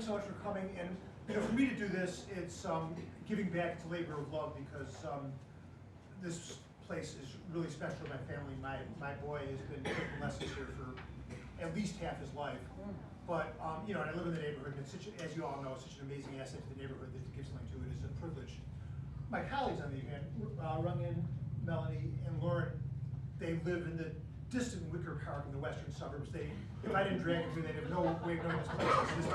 thanks so much for coming. And for me to do this, it's giving back to labor of love, because this place is really special to my family. My boy has been taking lessons here for at least half his life. But and I live in the neighborhood, and it's such, as you all know, such an amazing asset to the neighborhood that to give something to it is a privilege. My colleagues, on the other hand, Rong-Yan, Melanie, and Loren, they live in the distant Wicker Park in the western suburbs. If I didn't drag them here, they'd have no way of knowing this place existed.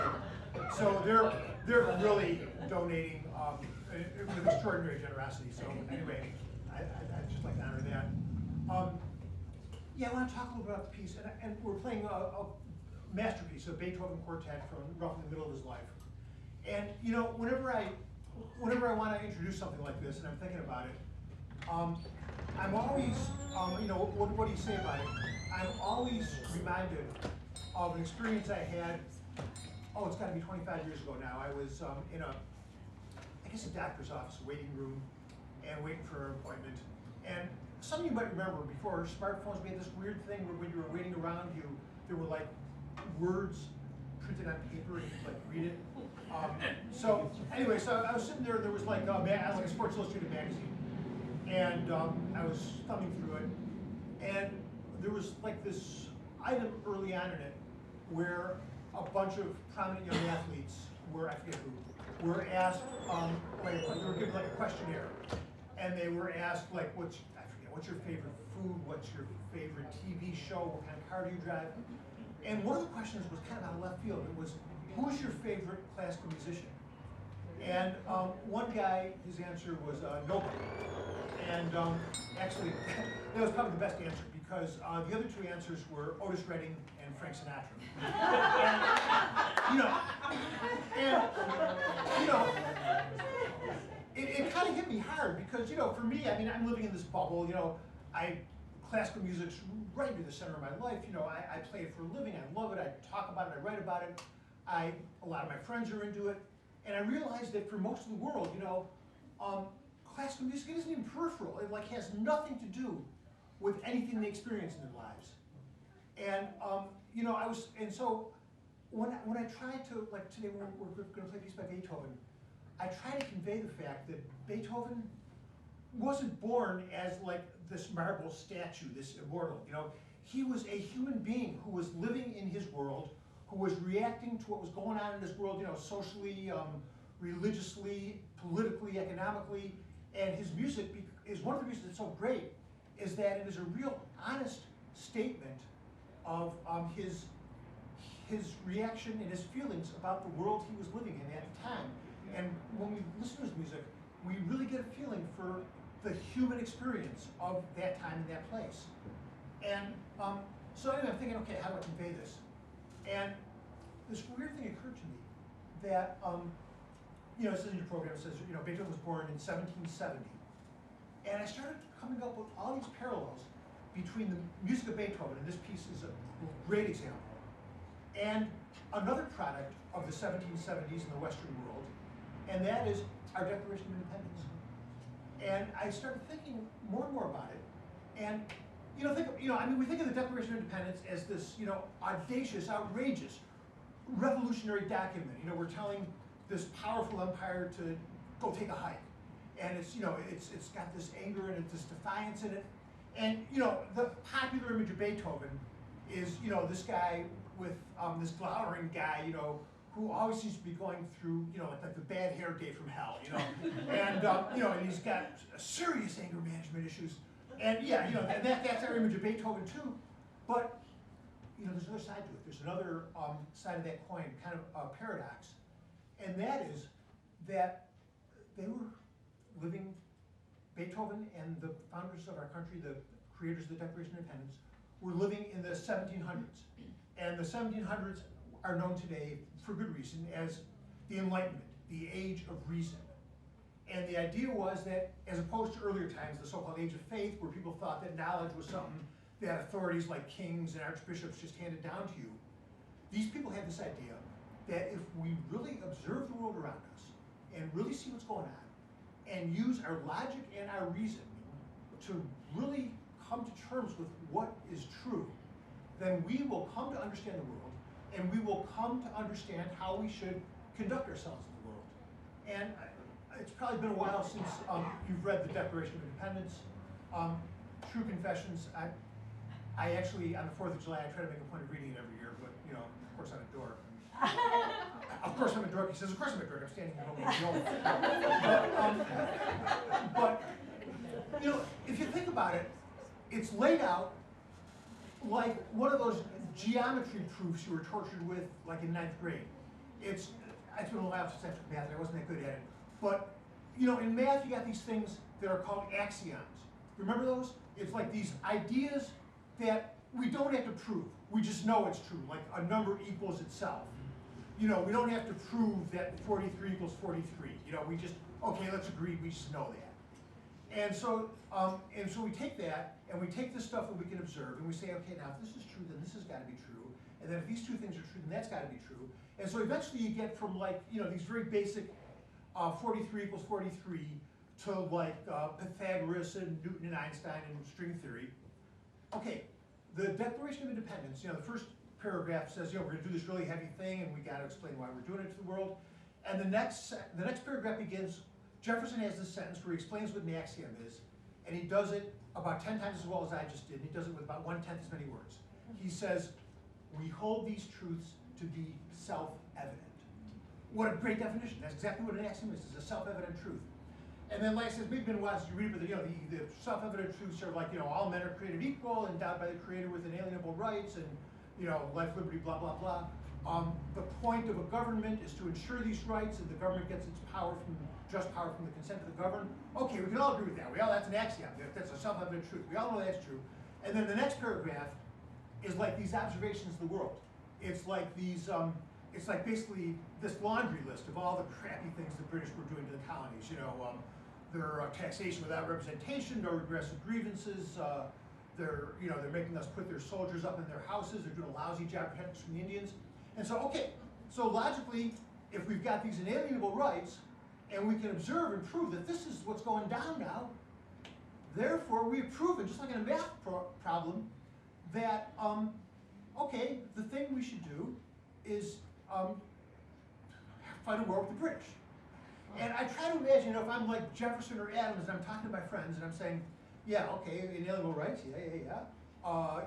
So they're really donating with extraordinary generosity. So anyway, I'd just like to honor that. I want to talk a little bit about the piece, and we're playing a masterpiece, a Beethoven quartet from roughly the middle of his life. And whenever I want to introduce something like this, and I'm thinking about it, I'm always, what do you say about it? I'm always reminded of an experience I had, it's got to be 25 years ago now. I was in a doctor's office, waiting room, and waiting for an appointment. And some of you might remember, before smartphones, we had this weird thing where when you were waiting around, there were like words printed on paper and you could like read it. So I was sitting there, there was like a Sports Illustrated magazine. And I was thumbing through it, and there was like this item early on in it where a bunch of prominent young athletes I forget who, were asked, they were given like a questionnaire, and they were asked like, what's your favorite food, what's your favorite TV show, what kind of car do you drive? And one of the questions was kind of out of left field. It was, who's your favorite classical musician? And one guy, his answer was nobody. And actually, that was probably the best answer, because the other two answers were Otis Redding and Frank Sinatra. It kind of hit me hard, because for me, I'm living in this bubble. Classical music's right near the center of my life. I play it for a living. I love it. I talk about it. I write about it. A lot of my friends are into it. And I realized that for most of the world, classical music isn't even peripheral. It has nothing to do with anything they experience in their lives. And so when I tried to, like today we're going to play a piece by Beethoven, I try to convey the fact that Beethoven wasn't born as like this marble statue, this immortal. He was a human being who was living in his world, who was reacting to what was going on in this world, socially, religiously, politically, economically. And his music is one of the reasons it's so great, is that it is a real honest statement of his reaction and his feelings about the world he was living in at the time. And when we listen to his music, we really get a feeling for the human experience of that time and that place. And so anyway, I'm thinking, okay, how do I convey this? And this weird thing occurred to me that, it says in your program, it says, Beethoven was born in 1770. And I started coming up with all these parallels between the music of Beethoven, and this piece is a great example, and another product of the 1770s in the Western world, and that is our Declaration of Independence. And I started thinking more and more about it, and we think of the Declaration of Independence as this, audacious, outrageous, revolutionary document. We're telling this powerful empire to go take a hike, and it's got this anger and this defiance in it. And the popular image of Beethoven is this guy with this glowering guy, who always seems to be going through like the bad hair day from hell, and he's got serious anger management issues. And that's our image of Beethoven too. But there's another side to it. There's another side of that coin, kind of a paradox, and that is that they were living. Beethoven and the founders of our country, the creators of the Declaration of Independence, were living in the 1700s, and the 1700s are known today for good reason as the Enlightenment, the age of reason. And the idea was that, as opposed to earlier times, the so-called age of faith, where people thought that knowledge was something that authorities like kings and archbishops just handed down to you, these people had this idea that if we really observe the world around us and really see what's going on, and use our logic and our reason to really come to terms with what is true, then we will come to understand the world, and we will come to understand how we should conduct ourselves in the world. And it's probably been a while since you've read the Declaration of Independence. True confessions, I actually, on the 4th of July, I try to make a point of reading it every year, but, you know, of course I'm a dork. Of course I'm a dork. He says, of course I'm a dork. I'm standing here holding the but, you know, if you think about it, it's laid out like one of those geometry proofs you were tortured with, like in 9th grade. It's been a while since I took math, and I wasn't that good at it. But, you know, in math, you got these things that are called axioms. Remember those? It's like these ideas that we don't have to prove. We just know it's true, like a number equals itself. You know, we don't have to prove that 43 equals 43. You know, we just, okay, let's agree, we just know that. And so we take that, and we take the stuff that we can observe, and we say, okay, now if this is true, then this has got to be true. And then if these two things are true, then that's got to be true. And so eventually you get from like, you know, these very basic 43 equals 43 to like Pythagoras and Newton and Einstein and string theory. Okay, the Declaration of Independence, you know, the first paragraph says, you know, we're going to do this really heavy thing, and we got to explain why we're doing it to the world. And the next paragraph begins. Jefferson has this sentence where he explains what an axiom is, and he does it about 10 times as well as I just did. And he does it with about 1/10 as many words. He says, we hold these truths to be self-evident. What a great definition. That's exactly what an axiom is. It's a self-evident truth. And then, like I said, it's maybe been a while since you read it, but you know, the self-evident truths are like, you know, all men are created equal, endowed by the Creator with inalienable rights, and, you know, life, liberty, blah, blah, blah. The point of a government is to ensure these rights, and the government gets its power from just power from the consent of the governed. Okay, we can all agree with that. That's an axiom. That's a self-evident truth. We all know that's true. And then the next paragraph is like these observations of the world. It's like these, it's like basically this laundry list of all the crappy things the British were doing to the colonies. You know, their taxation without representation, no regressive grievances. They're making us put their soldiers up in their houses. They're doing a lousy job protecting us from the Indians. And so, okay, so logically, if we've got these inalienable rights, and we can observe and prove that this is what's going down now, therefore we've proven, just like in a math problem, that, okay, the thing we should do is fight a war with the British. And I try to imagine, you know, if I'm like Jefferson or Adams and I'm talking to my friends and I'm saying, yeah, okay, inalienable rights, yeah.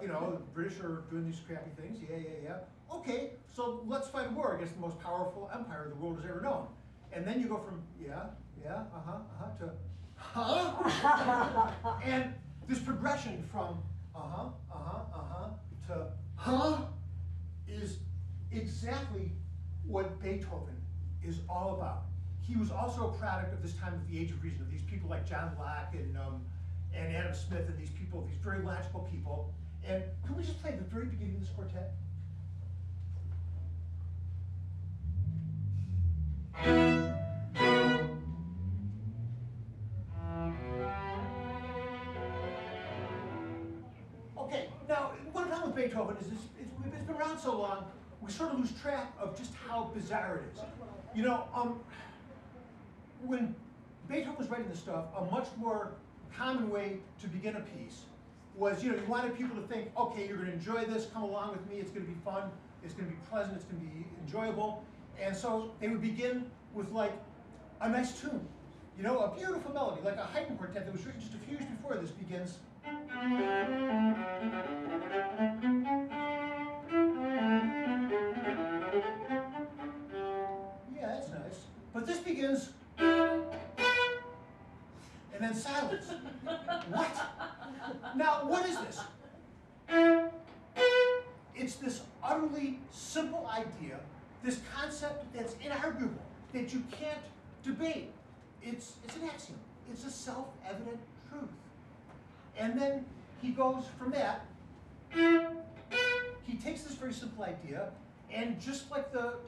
You know, the British are doing these crappy things, yeah. Okay, so let's fight a war against the most powerful empire the world has ever known. And then you go from, to, and this progression from, to, is exactly what Beethoven is all about. He was also a product of this time of the Age of Reason, of these people like John Locke and Adam Smith and these people, these very logical people. And can we just play the very beginning of this quartet? Okay, now one problem with Beethoven is it's been around so long, we sort of lose track of just how bizarre it is. You know, when Beethoven was writing this stuff, a much more common way to begin a piece was, you know, you wanted people to think, okay, you're going to enjoy this, come along with me, it's going to be fun, it's going to be pleasant, it's going to be enjoyable. And so they would begin with like a nice tune, you know, a beautiful melody, like a Haydn quartet that was written just a few years before this begins. Yeah, that's nice. But this begins, and then silence. What? Now, what is this? It's this utterly simple idea, this concept that's inarguable, that you can't debate. It's an axiom. It's a self-evident truth. And then he goes from that, he takes this very simple idea, and just like the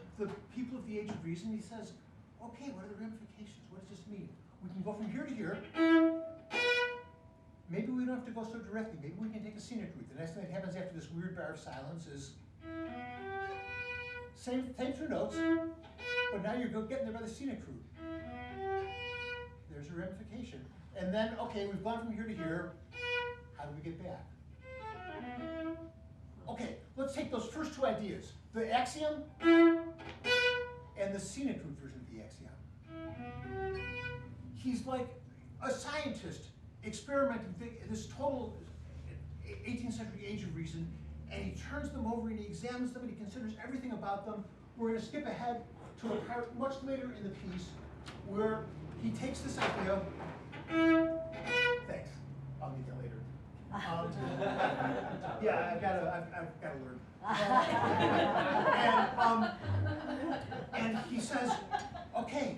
people of the Age of Reason, he says, okay, what are the ramifications? What does this mean? We can go from here to here. Maybe we don't have to go so directly. Maybe we can take a scenic route. The next thing that happens after this weird bar of silence is same two notes, but now you're getting there by the scenic route. There's a ramification. And then, okay, we've gone from here to here. How do we get back? Okay, let's take those first two ideas. The axiom and and the scenic root version of the axiom. He's like a scientist experimenting this total 18th century age of reason, and he turns them over and he examines them and he considers everything about them. We're going to skip ahead to a part much later in the piece where he takes this idea. Thanks. I'll meet that later. Yeah, I've got to learn. And he says, okay,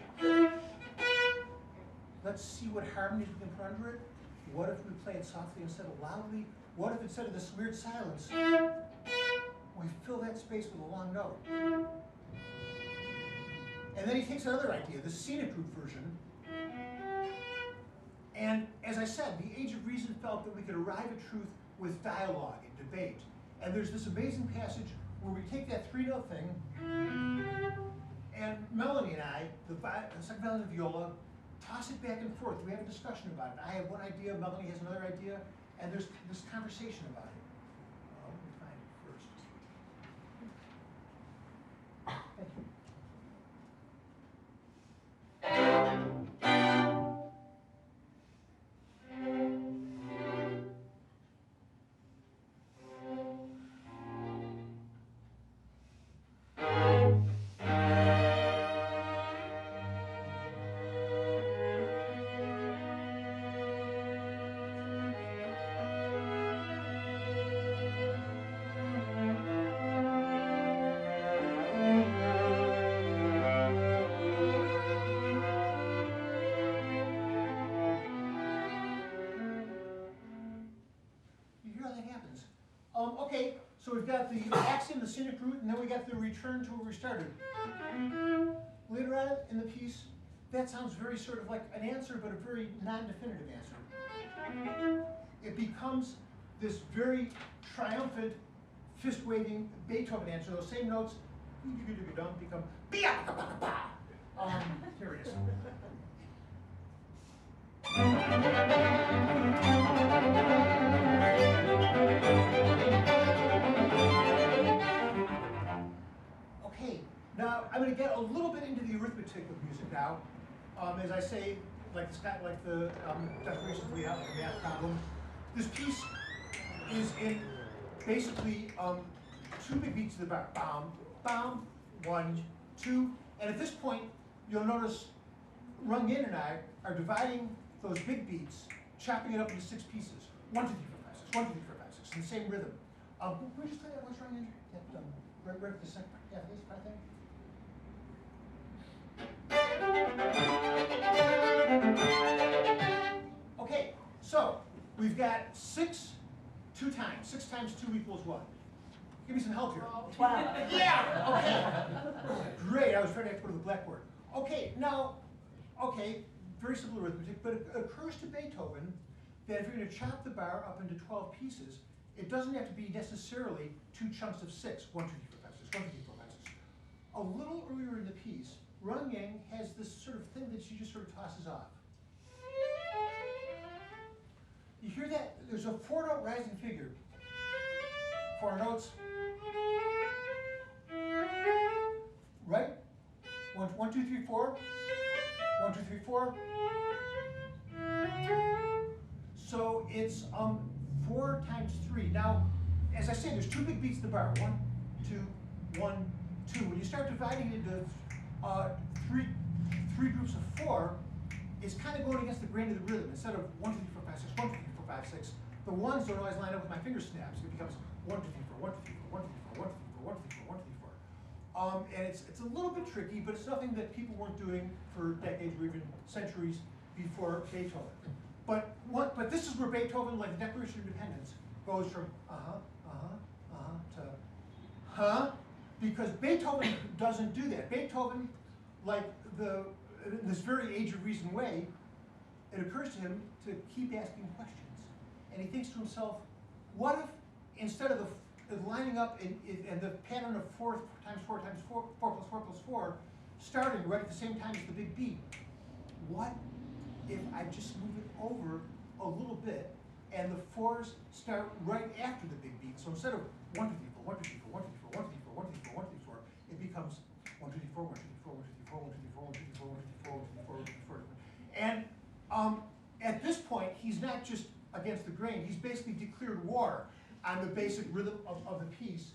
let's see what harmonies we can put under it. What if we play it softly instead of loudly? What if instead of this weird silence, we fill that space with a long note? And then he takes another idea, the scenic root version. And as I said, the Age of Reason felt that we could arrive at truth with dialogue and debate. And there's this amazing passage where we take that three-note thing, and Melanie and I, the second violin and viola, toss it back and forth. We have a discussion about it. I have one idea, Melanie has another idea, and there's this conversation about it. Let me find it first. Thank you. Okay, so we've got the axiom, the scenic root, and then we got the return to where we started. Later on in the piece, that sounds very sort of like an answer, but a very non-definitive answer. It becomes this very triumphant, fist-waving Beethoven answer. Those same notes become here it is. Okay, now I'm going to get a little bit into the arithmetic of music now. As I say, like the definitions laid out in the math problem, this piece is in basically two big beats of the bar. Bam, bam, 1, 2, and at this point, you'll notice Rong-Yan and I are dividing those big beats, chopping it up into 6 pieces. 1, 2, 3, 4, 5, 6, 1, 2, 3, 4, 5, 6, in the same rhythm. Can we just play that once, Rong-Yan? Right at the second part, yeah, this part thing. Okay, so we've got 6 2 times. 6 times 2 equals what? Give me some help here. 12. Yeah, okay. Great, I was trying to go to the blackboard. Okay, now, okay, very simple arithmetic, but it occurs to Beethoven that if you're going to chop the bar up into 12 pieces, it doesn't have to be necessarily 2 chunks of 6. 1, 2, 3, 4, 5, 6, 1, 2, 3, 4, 5, 6. A little earlier in the piece, Rong-Yan has this sort of thing that she just sort of tosses off. You hear that? There's a 4-note rising figure. 4 notes. Right? 1, 2, 3, 4. 1, 2, 3, 4. So it's 4 times 3. Now, as I say, there's 2 big beats of the bar. 1, 2, 1, 2. When you start dividing it into three groups of 4, it's kind of going against the grain of the rhythm. Instead of 1, 2, 3, 4, 5, 6, 1, 2, 3, 4, 5, 6, the ones don't always line up with my finger snaps. It becomes 1, 2, 3, 4, 1, 2, 3, 4, 1, 2, 3, 4, 1, 2, 3, 4, 1, 2, 3, 4, 1, 2, 3, 4. And it's a little bit tricky, but it's nothing that people weren't doing for decades or even centuries before Beethoven. But this is where Beethoven, like the Declaration of Independence, goes from to because Beethoven doesn't do that. Beethoven, like in this very Age of Reason way, it occurs to him to keep asking questions. And he thinks to himself, what if instead of lining up in the pattern of 4 times 4 times 4, 4 plus 4 plus 4, starting right at the same time as the big beat, what if I just move it over a little bit and the 4s start right after the big beat? So instead of 1, 2, 3, 4, 1, 2, 3, 4, 1, 2, 3, 4, 1, 2, 3, 4, 1, 2, 3, 4, 1, 2, 3, 4, it becomes 1, 2, 3, 4, 1, 2, 3, 4, 1, he's not just against the grain, he's basically declared war on the basic rhythm of the piece.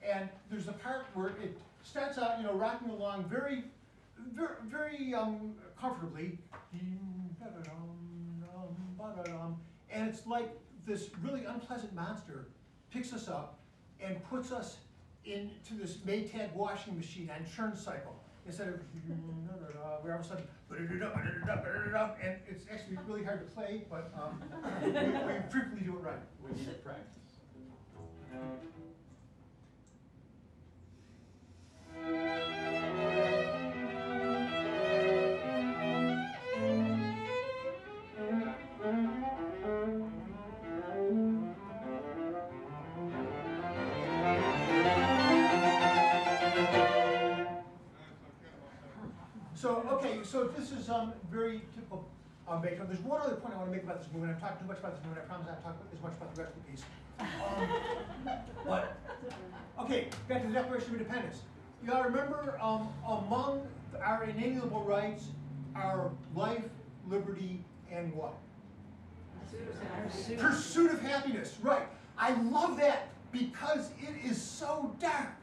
And there's a part where it starts out, you know, rocking along very comfortably, and it's like this really unpleasant monster picks us up and puts us into this Maytag washing machine on churn cycle. Instead of we're all of a sudden, and it's actually really hard to play, but we frequently do it right. We need to practice. So this is very typical Beethoven. There's one other point I want to make about this movement. I'm talking too much about this movement. I promise not to talk as much about the rest of the piece. But okay, back to the Declaration of Independence. You all remember among our inalienable rights are life, liberty, and what? Pursuit of happiness. Right. I love that because it is so dark.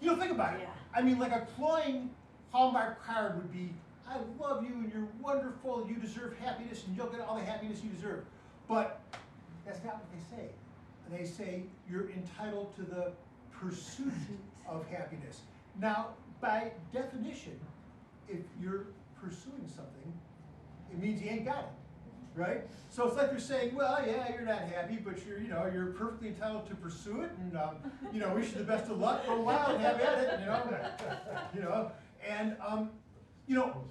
You know, think about it. Yeah. I mean, like a cloying Hallmark card would be, I love you and you're wonderful, you deserve happiness and you'll get all the happiness you deserve. But that's not what they say. They say you're entitled to the pursuit of happiness. Now, by definition, if you're pursuing something, it means you ain't got it, right? So it's like you're saying, well, yeah, you're not happy, but you're perfectly entitled to pursue it, and wish you the best of luck, go wild, have at it, and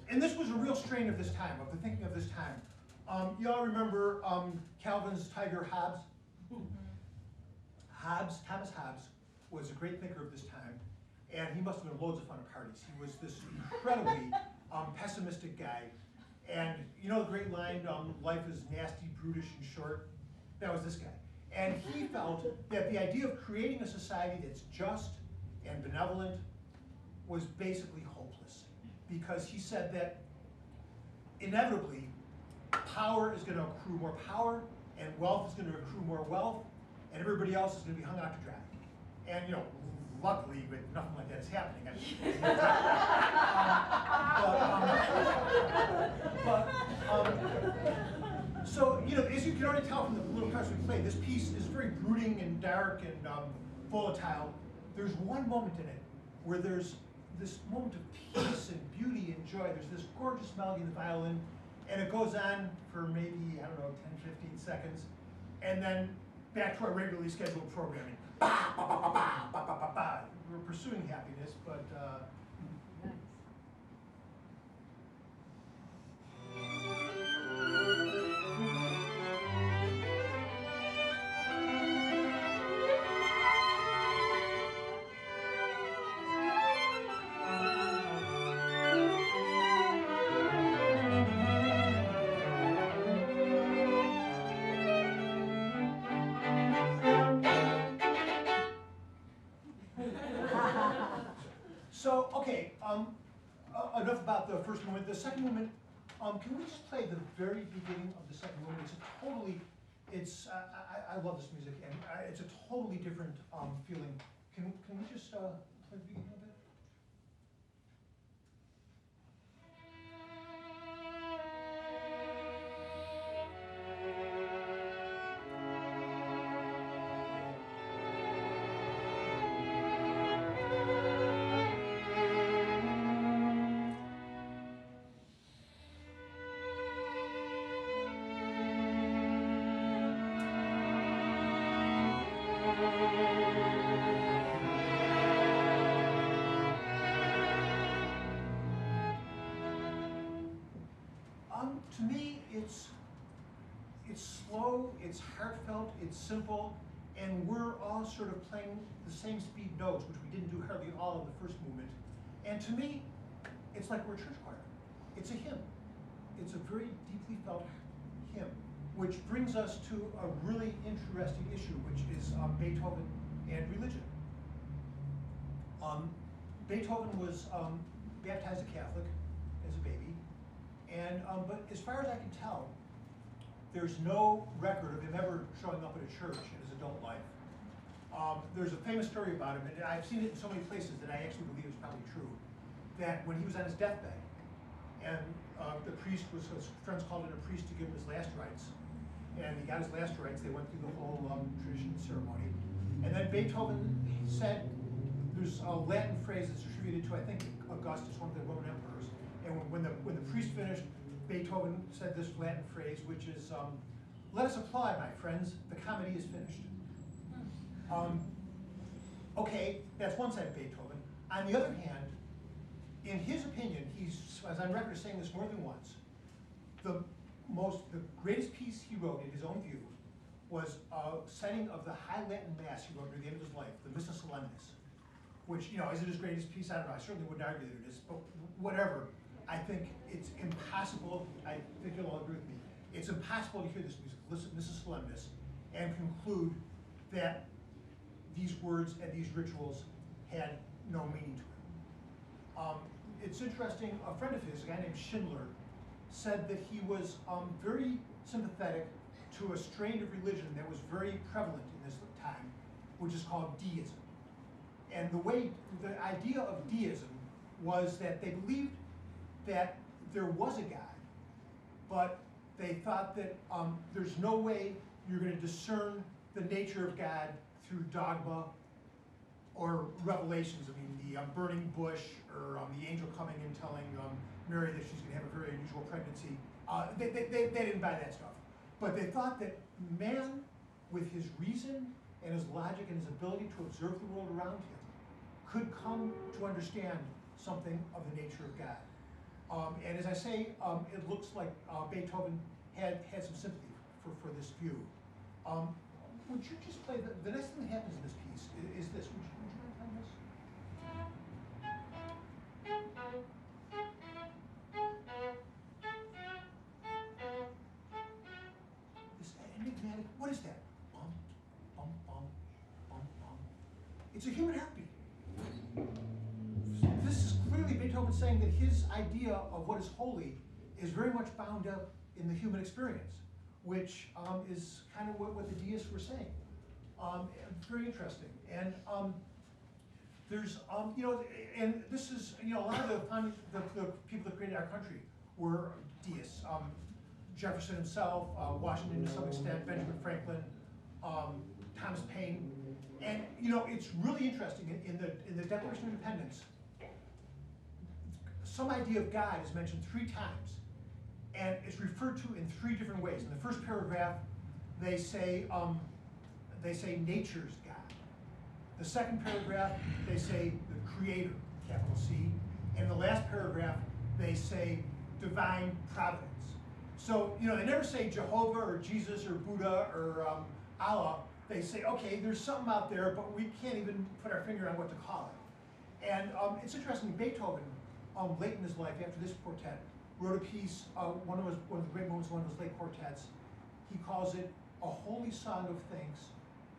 and this was a real strain of this time, of the thinking of this time. You all remember Calvin's Tiger Hobbes? Thomas Hobbes was a great thinker of this time, and he must have been loads of fun at parties. He was this incredibly pessimistic guy, and you know the great line, life is nasty, brutish, and short? That was this guy. And he felt that the idea of creating a society that's just and benevolent was basically hopeless, because he said that inevitably power is going to accrue more power, and wealth is going to accrue more wealth, and everybody else is going to be hung out to dry. And luckily, but nothing like that is happening. So as you can already tell from the little parts we played, this piece is very brooding and dark and volatile. There's one moment in it where there's this moment of peace and beauty and joy. There's this gorgeous melody in the violin, and it goes on for maybe, 10, 15 seconds, and then back to our regularly scheduled programming. Ba, ba, ba, ba, ba, ba, ba, ba, ba. We're pursuing happiness, but so, okay, enough about the first movement. The second movement, can we just play the very beginning of the second movement? I love this music, and it's a totally different feeling. Can we just play the beginning of it? To me, it's slow, it's heartfelt, it's simple, and we're all sort of playing the same speed notes, which we didn't do hardly at all in the first movement. And to me, it's like we're a church choir. It's a hymn. It's a very deeply felt hymn, which brings us to a really interesting issue, which is Beethoven and religion. Beethoven was baptized a Catholic as a baby, and but as far as I can tell, there's no record of him ever showing up at a church in his adult life. There's a famous story about him, and I've seen it in so many places that I actually believe is probably true, that when he was on his deathbed, and the priest his friends called in a priest to give him his last rites, and he got his last rites, they went through the whole tradition and ceremony, and then Beethoven said, there's a Latin phrase that's attributed to, I think, Augustus, one of the Roman emperors, and when the priest finished, Beethoven said this Latin phrase, which is, let us applaud, my friends, the comedy is finished. Okay, that's one side of Beethoven. On the other hand, in his opinion, he's, as I'm record saying this more than once, the greatest piece he wrote in his own view was a setting of the High Latin Mass he wrote near the end of his life, the Missa Solemnis, which, is it his greatest piece? I don't know, I certainly wouldn't argue that it is, but whatever. I think it's impossible, I think you'll all agree with me, it's impossible to hear this music, Missa Solemnis, and conclude that these words and these rituals had no meaning to him. It's interesting, a friend of his, a guy named Schindler, said that he was very sympathetic to a strain of religion that was very prevalent in this time, which is called deism. And the idea of deism was that they believed that there was a God, but they thought that there's no way you're going to discern the nature of God through dogma or revelations. I mean, the burning bush, or the angel coming and telling Mary that she's going to have a very unusual pregnancy. They didn't buy that stuff. But they thought that man, with his reason and his logic and his ability to observe the world around him, could come to understand something of the nature of God. And as I say, it looks like Beethoven had some sympathy for this view. Would you just play, the next thing that happens in this piece is this. Would you mind playing this? This enigmatic, what is that? Bum, bum, bum, bum, bum. It's a human heartbeat. This is clearly Beethoven saying that his idea of what is holy is very much bound up in the human experience, which is kind of what the deists were saying. Very interesting. And there's, and this is, a lot of the people that created our country were deists. Jefferson himself, Washington to some extent, Benjamin Franklin, Thomas Paine. And, it's really interesting in the Declaration of Independence, some idea of God is mentioned 3 times, and it's referred to in 3 different ways. In the first paragraph, they say nature's God. The second paragraph, they say the Creator, capital C. And the last paragraph, they say divine providence. So, they never say Jehovah or Jesus or Buddha or Allah. They say, okay, there's something out there, but we can't even put our finger on what to call it. And it's interesting, Beethoven, late in his life, after this quartet, wrote a piece, one of the great moments, one of his late quartets. He calls it a holy song of thanks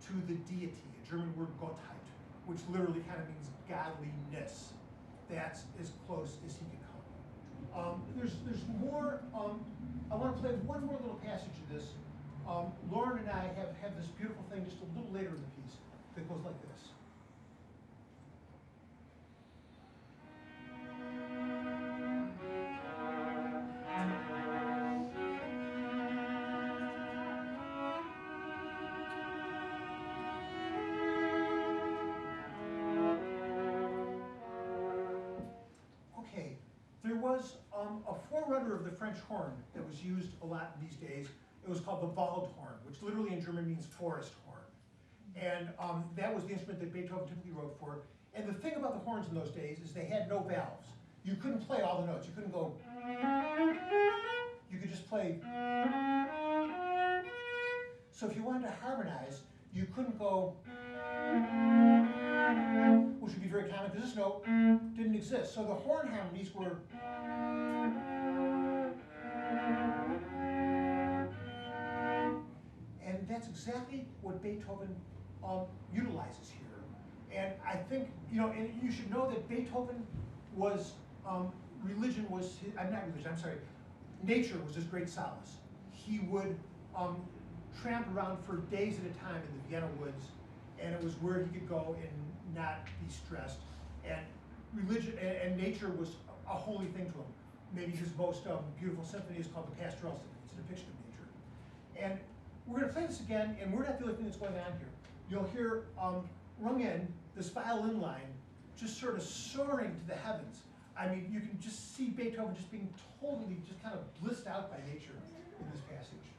to the deity, a German word Gottheit, which literally kind of means godliness. That's as close as he can come. There's more. I want to play one more little passage of this. Loren and I have this beautiful thing just a little later in the piece that goes like this. Okay, there was a forerunner of the French horn that was used a lot these days. It was called the Waldhorn, which literally in German means forest horn. And that was the instrument that Beethoven typically wrote for. And the thing about the horns in those days is they had no valves. You couldn't play all the notes. You couldn't go. You could just play. So if you wanted to harmonize, you couldn't go, which would be very common because this note didn't exist. So the horn harmonies were. And that's exactly what Beethoven utilizes here. And I think, and you should know that Beethoven was, religion was, not religion, I'm sorry, nature was his great solace. He would tramp around for days at a time in the Vienna woods, and it was where he could go and not be stressed. And religion and nature was a holy thing to him. Maybe his most beautiful symphony is called the Pastoral Symphony. It's a depiction of nature. And we're going to play this again, and we're not the only thing that's going on here. You'll hear Rong-Yan, this violin line, just sort of soaring to the heavens. I mean, you can just see Beethoven just being totally, just kind of blissed out by nature in this passage.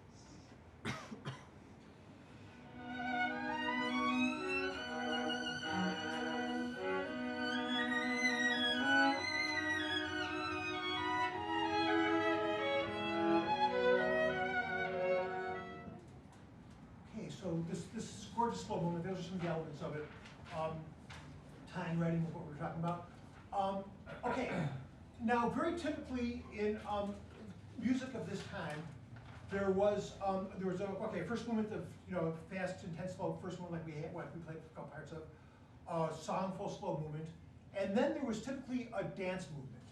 Okay, so this gorgeous slow movement, those are some of the elements of it. Time writing is what we're talking about. Okay, now very typically in music of this time, there was a first movement of fast, intense, slow. First one like we played a couple parts of, songful, slow movement, and then there was typically a dance movement.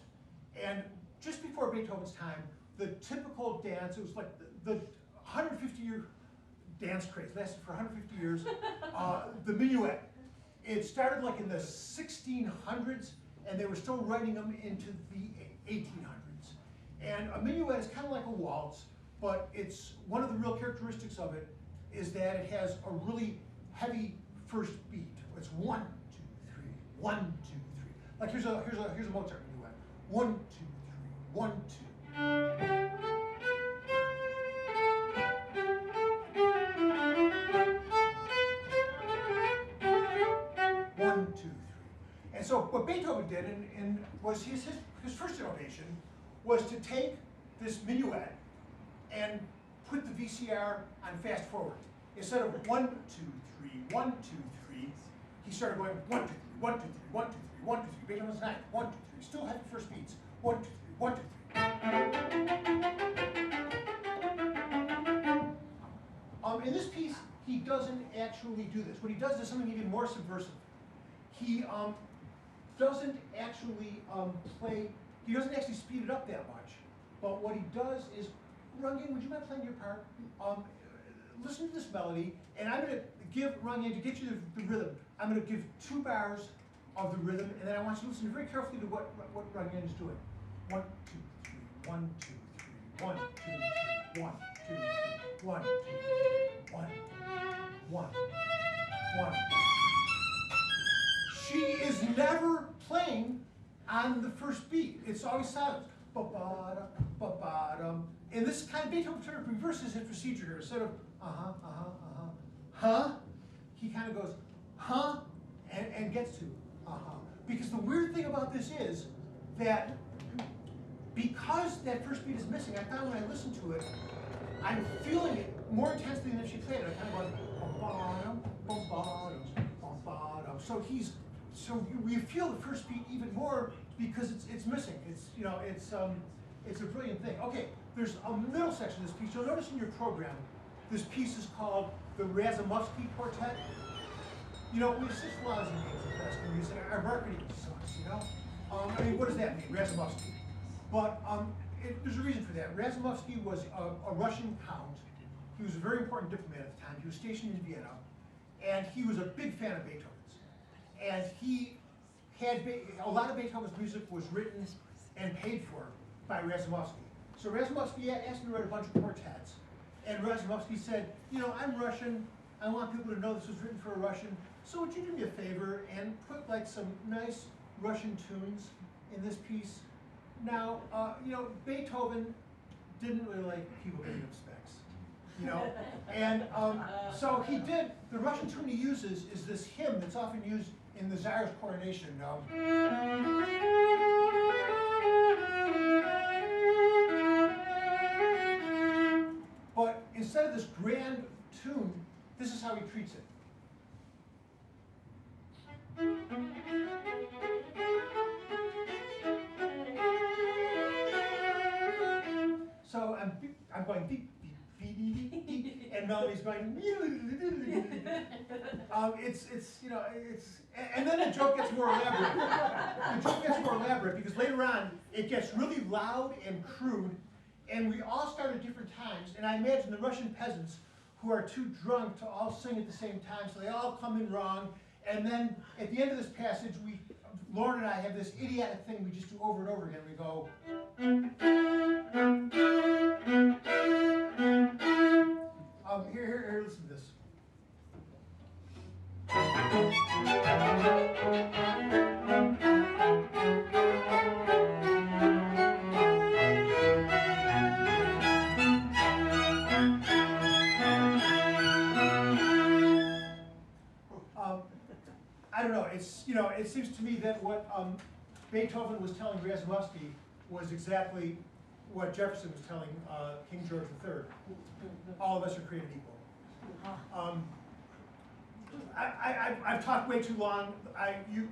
And just before Beethoven's time, the typical dance, it was like the 150-year dance craze, lasted for 150 years. The minuet, it started like in the 1600s, and they were still writing them into the 1800s. And a minuet is kind of like a waltz, but it's one of the real characteristics of it is that it has a really heavy first beat. It's 1, 2, 3, 1, 2, 3. Like here's a Mozart minuet. 1, 2, 3, 1, 2. 1, 2, 3. And so what Beethoven did, and was his first innovation, was to take this minuet and put the VCR on fast forward. Instead of 1, 2, 3, 1, 2, 3, he started going 1, 2, 3, 1, 2, 3, 1, 2, 3, 1, 2, 3. Beethoven's 9, 1, 2, 3. Still heavy first beats. 1, 2, 3, 1, 2, 3. In this piece, he doesn't actually do this. What he does is something even more subversive. He doesn't actually he doesn't actually speed it up that much. But what he does is, Rong-Yan, would you mind playing your part? Listen to this melody, and I'm going to give Rong-Yan, to get you the rhythm, I'm going to give 2 bars of the rhythm, and then I want you to listen very carefully to what Rong-Yan is doing. 1, 2, 3, 1, 2, 3, 1, 2, 3, 1, 2, 3, 1, 2, 3, 1, 1, 1. She is never playing on the first beat. It's always silent. Ba-ba-da, ba-ba-da. And this kind of Beethoven sort of reverses his procedure here. Instead of huh, he kind of goes huh, and gets to Because the weird thing about this is that because that first beat is missing, I found when I listen to it, I'm feeling it more intensely than if she played it. I kind of go ba-ba-dum, ba-ba-dum, ba-ba-dum. So we feel the first beat even more because it's missing. It's a brilliant thing. Okay, there's a middle section of this piece. You'll notice in your program, this piece is called the Razumovsky Quartet. We have such lousy names in classical music. Our marketing sucks, what does that mean, Razumovsky? But there's a reason for that. Razumovsky was a Russian count. He was a very important diplomat at the time. He was stationed in Vienna, and he was a big fan of Beethoven's. And he had a lot of Beethoven's music was written and paid for by Razumovsky. So Razumovsky asked him to write a bunch of quartets, and Razumovsky said, I'm Russian. I want people to know this was written for a Russian. So would you do me a favor and put like some nice Russian tunes in this piece? Now, Beethoven didn't really like people giving him specs, and so he did. The Russian tune he uses is this hymn that's often used in the Tsar's coronation. But instead of this grand tune, this is how he treats it. So I'm going beep, beep, beep, beep, beep, beep, and Melanie's going. And then the joke gets more elaborate. The joke gets more elaborate because later on it gets really loud and crude, and we all start at different times, and I imagine the Russian peasants who are too drunk to all sing at the same time, so they all come in wrong, and then at the end of this passage, Loren and I have this idiotic thing we just do over and over again. We go, here, listen to this. I don't know. It seems to me that what Beethoven was telling Razumovsky was exactly what Jefferson was telling King George III. All of us are created equal. I've talked way too long.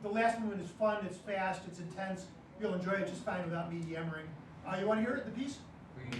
The last movement is fun. It's fast. It's intense. You'll enjoy it just fine without me yammering. You want to hear it, the piece? Please.